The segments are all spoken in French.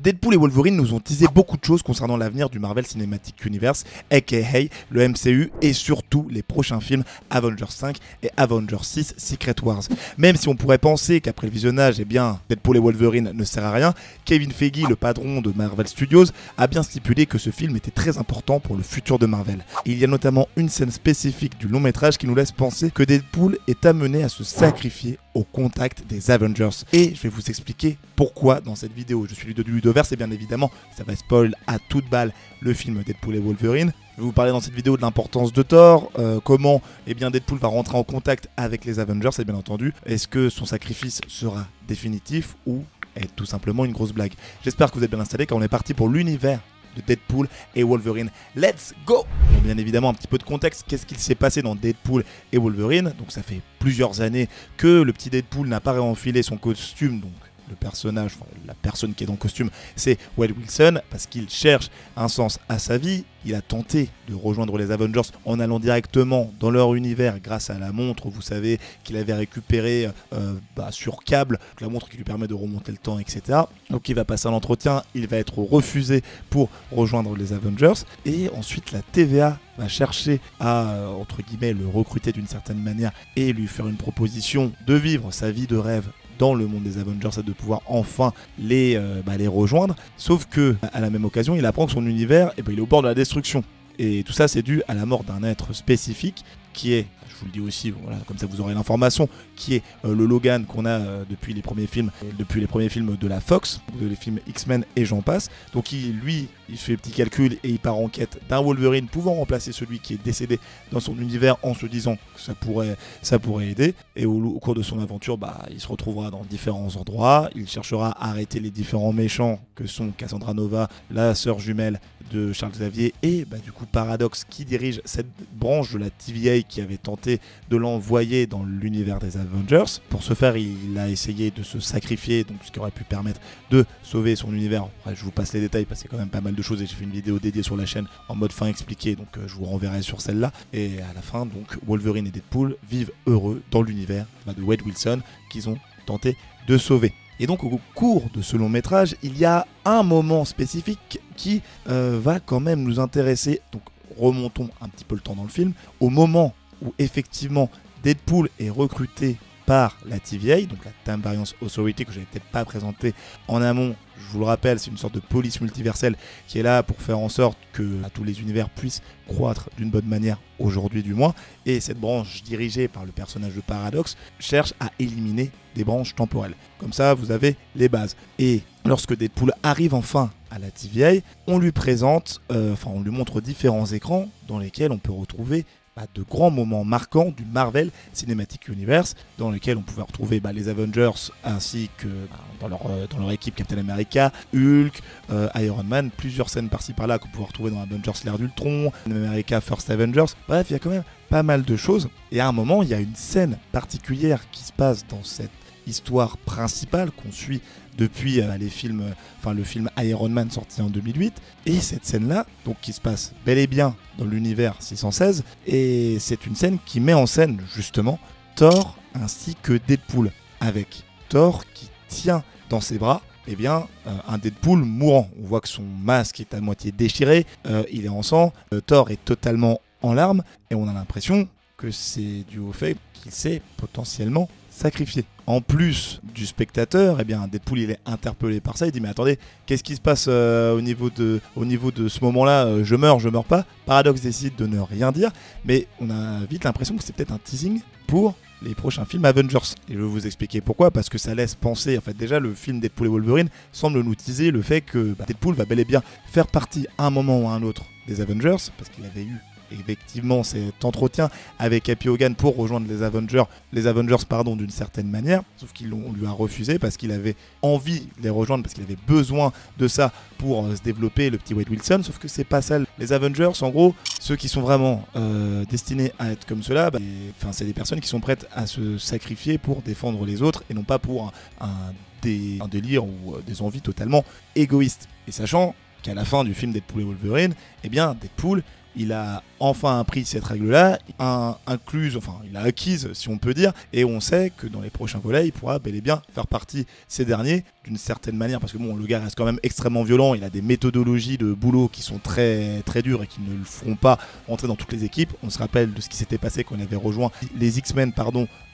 Deadpool et Wolverine nous ont teasé beaucoup de choses concernant l'avenir du Marvel Cinematic Universe, aka le MCU, et surtout les prochains films Avengers 5 et Avengers 6 Secret Wars. Même si on pourrait penser qu'après le visionnage, Deadpool et Wolverine ne sert à rien, Kevin Feige, le patron de Marvel Studios, a bien stipulé que ce film était très important pour le futur de Marvel. Il y a notamment une scène spécifique du long métrage qui nous laisse penser que Deadpool est amené à se sacrifier au contact des Avengers. Et je vais vous expliquer pourquoi dans cette vidéo. Je suis Ludo du Ludoverse et bien évidemment, ça va spoil à toute balle le film Deadpool et Wolverine. Je vais vous parler dans cette vidéo de l'importance de Thor, comment Deadpool va rentrer en contact avec les Avengers et bien entendu, est-ce que son sacrifice sera définitif ou est tout simplement une grosse blague. J'espère que vous êtes bien installés car on est parti pour l'univers de Deadpool et Wolverine. Let's go! Bon, bien évidemment, un petit peu de contexte. Qu'est-ce qu'il s'est passé dans Deadpool et Wolverine? Donc ça fait plusieurs années que le petit Deadpool n'a pas réenfilé son costume, donc le personnage, enfin, la personne qui est dans le costume, c'est Wade Wilson, parce qu'il cherche un sens à sa vie. Il a tenté de rejoindre les Avengers en allant directement dans leur univers grâce à la montre, vous savez, qu'il avait récupérée sur câble, la montre qui lui permet de remonter le temps, etc. Donc il va passer un entretien, il va être refusé pour rejoindre les Avengers, et ensuite la TVA va chercher à, entre guillemets, le recruter d'une certaine manière et lui faire une proposition de vivre sa vie de rêve dans le monde des Avengers et de pouvoir enfin les rejoindre. Sauf que à la même occasion, il apprend que son univers il est au bord de la destruction. Et tout ça, c'est dû à la mort d'un être spécifique qui est, je vous le dis aussi, voilà, comme ça vous aurez l'information, qui est le Logan qu'on a depuis les premiers films de la Fox, les films X-Men et j'en passe. Donc il fait le petit calcul et il part en quête d'un Wolverine pouvant remplacer celui qui est décédé dans son univers en se disant que ça pourrait aider. Et au cours de son aventure, il se retrouvera dans différents endroits. Il cherchera à arrêter les différents méchants que sont Cassandra Nova, la sœur jumelle de Charles Xavier et du coup Paradox qui dirige cette branche de la TVA qui avait tenté de l'envoyer dans l'univers des Avengers. Pour ce faire, il a essayé de se sacrifier, donc ce qui aurait pu permettre de sauver son univers. Après, je vous passe les détails parce qu'il y a quand même pas mal de choses et j'ai fait une vidéo dédiée sur la chaîne en mode fin expliqué, donc je vous renverrai sur celle-là. Et à la fin, donc Wolverine et Deadpool vivent heureux dans l'univers de Wade Wilson qu'ils ont tenté de sauver. Et donc au cours de ce long métrage, il y a un moment spécifique qui va quand même nous intéresser. Donc remontons un petit peu le temps dans le film. Au moment où effectivement Deadpool est recruté par la TVA, donc la Time Variance Authority que je n'avais peut-être pas présenté en amont. Je vous le rappelle, c'est une sorte de police multiverselle qui est là pour faire en sorte que tous les univers puissent croître d'une bonne manière, aujourd'hui du moins. Et cette branche dirigée par le personnage de Paradox cherche à éliminer des branches temporelles. Comme ça, vous avez les bases. Et lorsque Deadpool arrive enfin à la TVA, on lui montre différents écrans dans lesquels on peut retrouver de grands moments marquants du Marvel Cinematic Universe, dans lesquels on pouvait retrouver les Avengers ainsi que dans leur équipe Captain America, Hulk, Iron Man, plusieurs scènes par-ci par-là qu'on pouvait retrouver dans Avengers l'ère d'Ultron, America First Avengers. Bref, il y a quand même pas mal de choses. Et à un moment, il y a une scène particulière qui se passe dans cette histoire principale qu'on suit depuis le film Iron Man sorti en 2008, et cette scène-là, donc qui se passe bel et bien dans l'univers 616, et c'est une scène qui met en scène justement Thor ainsi que Deadpool, avec Thor qui tient dans ses bras un Deadpool mourant. On voit que son masque est à moitié déchiré, il est en sang, Thor est totalement en larmes, et on a l'impression que c'est dû au fait qu'il s'est potentiellement sacrifié. En plus du spectateur, Deadpool il est interpellé par ça, il dit mais attendez, qu'est-ce qui se passe au niveau de ce moment-là, je meurs pas. Paradox décide de ne rien dire, mais on a vite l'impression que c'est peut-être un teasing pour les prochains films Avengers. Et je vais vous expliquer pourquoi, parce que ça laisse penser, déjà le film Deadpool et Wolverine semble nous teaser le fait que Deadpool va bel et bien faire partie à un moment ou à un autre des Avengers, parce qu'il avait eu effectivement cet entretien avec Happy Hogan pour rejoindre les Avengers d'une certaine manière, sauf qu'on lui a refusé parce qu'il avait envie de les rejoindre, parce qu'il avait besoin de ça pour se développer, le petit Wade Wilson, sauf que c'est pas ça. Les Avengers, en gros, ceux qui sont vraiment destinés à être comme cela, c'est des personnes qui sont prêtes à se sacrifier pour défendre les autres et non pas pour un délire ou des envies totalement égoïstes. Et sachant qu'à la fin du film Deadpool et Wolverine, eh bien Deadpool, il a enfin appris cette règle-là, il a acquise, si on peut dire, et on sait que dans les prochains volets, il pourra bel et bien faire partie ces derniers d'une certaine manière, parce que bon, le gars reste quand même extrêmement violent, il a des méthodologies de boulot qui sont très, très dures et qui ne le feront pas rentrer dans toutes les équipes. On se rappelle de ce qui s'était passé quand on avait rejoint les X-Men,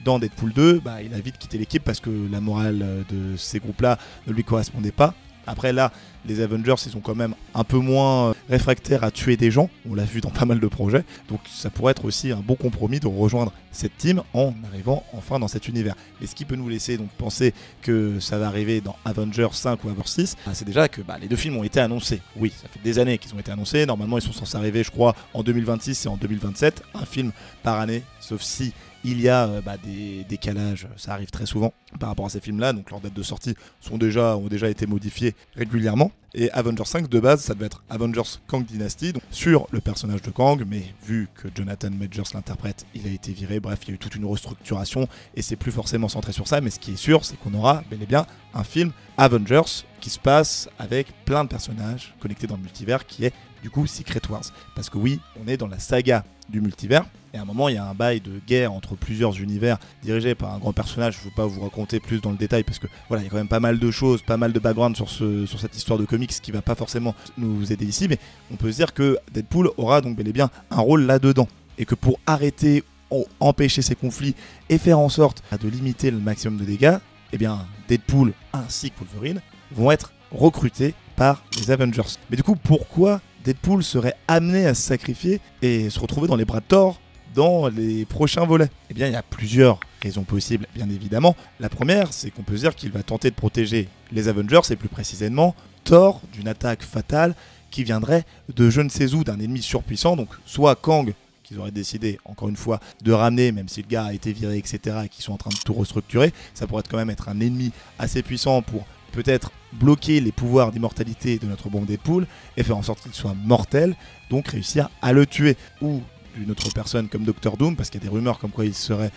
dans Deadpool 2, il a vite quitté l'équipe parce que la morale de ces groupes-là ne lui correspondait pas. Après là, les Avengers, ils sont quand même un peu moins réfractaires à tuer des gens. On l'a vu dans pas mal de projets. Donc ça pourrait être aussi un bon compromis de rejoindre cette team en arrivant enfin dans cet univers. Mais ce qui peut nous laisser donc penser que ça va arriver dans Avengers 5 ou Avengers 6, c'est déjà que les 2 films ont été annoncés. Oui, ça fait des années qu'ils ont été annoncés. Normalement, ils sont censés arriver, je crois, en 2026 et en 2027. Un film par année, sauf si il y a des décalages, ça arrive très souvent par rapport à ces films-là, donc leurs dates de sortie ont déjà été modifiées régulièrement. Et Avengers 5 de base, ça devait être Avengers Kang Dynasty, donc sur le personnage de Kang, mais vu que Jonathan Majors l'interprète, il a été viré, bref, il y a eu toute une restructuration et c'est plus forcément centré sur ça, mais ce qui est sûr, c'est qu'on aura bel et bien un film Avengers qui se passe avec plein de personnages connectés dans le multivers, qui est du coup Secret Wars. Parce que oui, on est dans la saga du multivers, et à un moment il y a un bail de guerre entre plusieurs univers dirigés par un grand personnage. Je ne veux pas vous raconter plus dans le détail parce que voilà, il y a quand même pas mal de choses, pas mal de background sur cette histoire de comics qui va pas forcément nous aider ici, mais on peut se dire que Deadpool aura donc bel et bien un rôle là-dedans, et que pour arrêter ou empêcher ces conflits et faire en sorte de limiter le maximum de dégâts, eh bien Deadpool ainsi que Wolverine vont être recrutés par les Avengers. Mais du coup, pourquoi Deadpool serait amené à se sacrifier et se retrouver dans les bras de Thor dans les prochains volets? Eh bien, il y a plusieurs raisons possibles, bien évidemment. La première, c'est qu'on peut se dire qu'il va tenter de protéger les Avengers, et plus précisément Thor, d'une attaque fatale qui viendrait de je ne sais où, d'un ennemi surpuissant, donc soit Kang, qu'ils auraient décidé, encore une fois, de ramener, même si le gars a été viré, etc., et qu'ils sont en train de tout restructurer. Ça pourrait quand même être un ennemi assez puissant pour peut-être bloquer les pouvoirs d'immortalité de notre bon Deadpool et faire en sorte qu'il soit mortel, donc réussir à le tuer. Ou d'une autre personne comme Doctor Doom, parce qu'il y a des rumeurs comme quoi il serait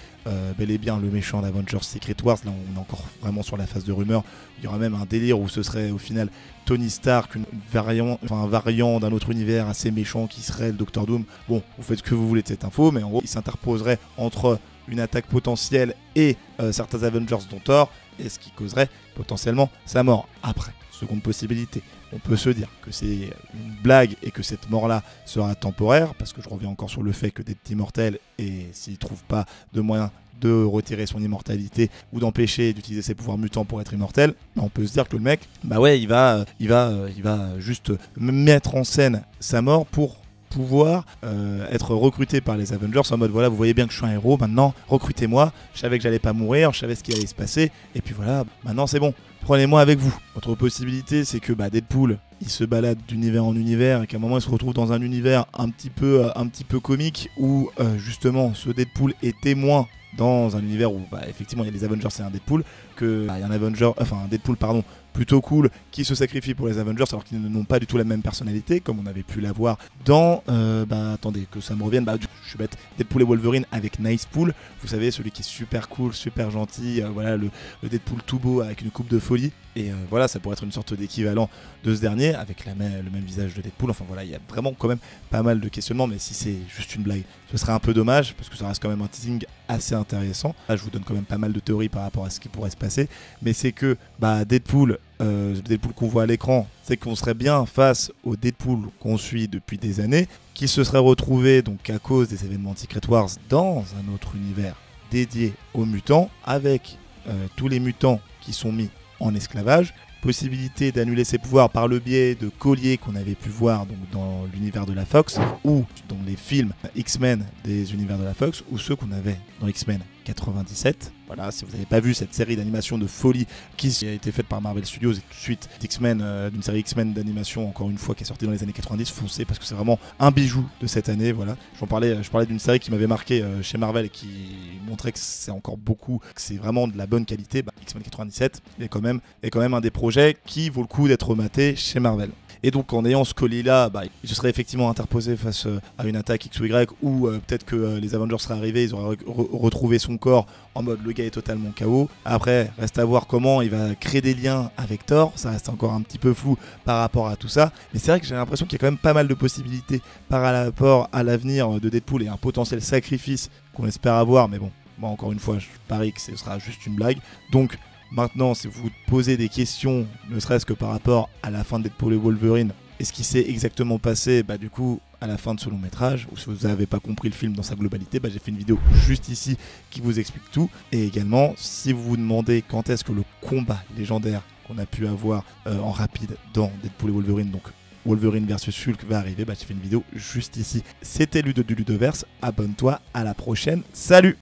bel et bien le méchant d'Avengers Secret Wars. Là on est encore vraiment sur la phase de rumeurs. Il y aura même un délire où ce serait au final Tony Stark, un variant d'un autre univers assez méchant qui serait le Doctor Doom. Bon, vous faites ce que vous voulez de cette info, mais en gros il s'interposerait entre une attaque potentielle et certains Avengers dont Thor, et ce qui causerait potentiellement sa mort. Après, seconde possibilité, on peut se dire que c'est une blague et que cette mort-là sera temporaire, parce que je reviens encore sur le fait que d'être immortel, et s'il ne trouve pas de moyen de retirer son immortalité ou d'empêcher d'utiliser ses pouvoirs mutants pour être immortel, on peut se dire que le mec, il va juste mettre en scène sa mort pour pouvoir être recruté par les Avengers en mode voilà, vous voyez bien que je suis un héros, maintenant recrutez-moi, je savais que j'allais pas mourir, je savais ce qui allait se passer, et puis voilà, maintenant c'est bon, prenez-moi avec vous. Autre possibilité, c'est que Deadpool, il se balade d'univers en univers et qu'à un moment il se retrouve dans un univers un petit peu comique où justement ce Deadpool est témoin dans un univers où effectivement il y a les Avengers et un Deadpool, il y a un Deadpool plutôt cool qui se sacrifie pour les Avengers alors qu'ils n'ont pas du tout la même personnalité, comme on avait pu l'avoir dans attendez que ça me revienne, je suis bête, Deadpool et Wolverine avec Nicepool, vous savez, celui qui est super cool, super gentil, voilà le Deadpool tout beau avec une coupe de folie, et voilà, ça pourrait être une sorte d'équivalent de ce dernier avec le même visage de Deadpool. Enfin voilà, il y a vraiment quand même pas mal de questionnements, mais si c'est juste une blague, ce serait un peu dommage parce que ça reste quand même un teasing assez intéressant. Là je vous donne quand même pas mal de théories par rapport à ce qui pourrait se passer, mais c'est que Deadpool, le Deadpool qu'on voit à l'écran, c'est qu'on serait bien face au Deadpool qu'on suit depuis des années, qui se serait retrouvé donc à cause des événements de Secret Wars dans un autre univers dédié aux mutants, avec tous les mutants qui sont mis en esclavage, possibilité d'annuler ses pouvoirs par le biais de colliers qu'on avait pu voir donc dans l'univers de la Fox ou dans les films X-Men des univers de la Fox, ou ceux qu'on avait dans X-Men 97. Voilà, si vous n'avez pas vu cette série d'animation de folie qui a été faite par Marvel Studios et suite d'X-Men, d'une série X-Men d'animation encore une fois qui est sortie dans les années 90, foncez parce que c'est vraiment un bijou de cette année. Voilà, je parlais d'une série qui m'avait marqué chez Marvel et qui montrait que c'est encore beaucoup, que c'est vraiment de la bonne qualité. X-Men 97 est quand même un des projets qui vaut le coup d'être maté chez Marvel. Et donc en ayant ce colis-là, il se serait effectivement interposé face à une attaque X ou Y, ou peut-être que les Avengers seraient arrivés, ils auraient retrouvé son corps en mode le gars est totalement KO. Après, reste à voir comment il va créer des liens avec Thor, ça reste encore un petit peu flou par rapport à tout ça. Mais c'est vrai que j'ai l'impression qu'il y a quand même pas mal de possibilités par rapport à l'avenir de Deadpool et un potentiel sacrifice qu'on espère avoir, mais bon, moi encore une fois, je parie que ce sera juste une blague. Donc maintenant, si vous posez des questions, ne serait-ce que par rapport à la fin de Deadpool et Wolverine, et ce qui s'est exactement passé, du coup, à la fin de ce long métrage, ou si vous n'avez pas compris le film dans sa globalité, j'ai fait une vidéo juste ici qui vous explique tout. Et également, si vous vous demandez quand est-ce que le combat légendaire qu'on a pu avoir en rapide dans Deadpool et Wolverine, donc Wolverine versus Hulk, va arriver, j'ai fait une vidéo juste ici. C'était Ludo du Ludoverse, abonne-toi, à la prochaine, salut!